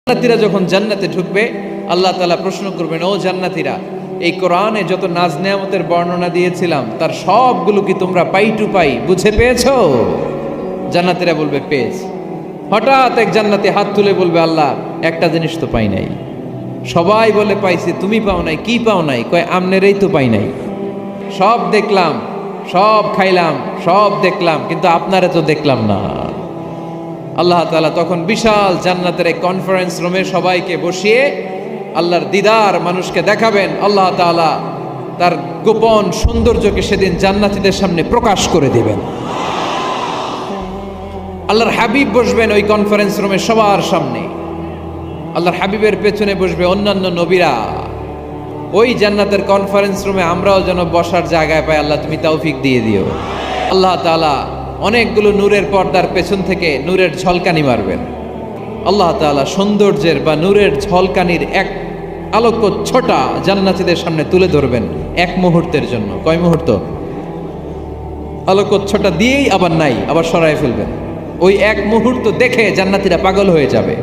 জান্নাতীরা যখন জান্নাতে ঢুকবে আল্লাহ তাআলা প্রশ্ন করবেন, ও জান্নাতীরা, এই কোরআনে যত নাজ নেয়ামতের বর্ণনা দিয়েছিলাম তার সবগুলো কি তোমরা পাই টু পাই বুঝে পেয়েছো? জান্নাতীরা বলবে পেয়েছি। হঠাৎ এক জান্নাতি হাত তুলে বলবে, আল্লাহ একটা জিনিস তো পাই নাই। সবাই বলে পাইছি, তুমি পাও নাই। কি পাও নাই? কয় আমনেরই তো পাই নাই। সব দেখলাম, সব খাইলাম, সব দেখলাম, কিন্তু আপনারে তো দেখলাম না। আল্লাহ তাআলা তখন বিশাল জান্নাতের এক কনফারেন্স রুমে সবাইকে বসিয়ে আল্লাহর দিদার মানুষকে দেখাবেন। আল্লাহ তাআলা তার গোপন সৌন্দর্যকে সেদিন জান্নাতীদের সামনে প্রকাশ করে দিবেন। আল্লাহর হাবিব বসবেন ওই কনফারেন্স রুমে সবার সামনে। আল্লাহর হাবিবের পেছনে বসবে অন্যান্য নবীরা। ওই জান্নাতের কনফারেন্স রুমে আমরাও যেন বসার জায়গায় পাই, আল্লাহ তুমি তৌফিক দিয়ে দিও। আল্লাহ তাআলা অনেকগুলো নূরের পর্দার পেছন থেকে নূরের ঝলকানি মারবেন। আল্লাহ তাআলা সৌন্দর্যের বা নূরের ঝলকানির এক আলোকচ্ছটা জান্নাতীদের সামনে তুলে ধরবেন এক মুহূর্তের জন্য। কয় মুহূর্ত? আলোকচ্ছটা দিয়েই আবার নাই, আবার সরায় ফেলবেন। ওই এক মুহূর্ত দেখে জান্নাতীরা পাগল হয়ে যাবে।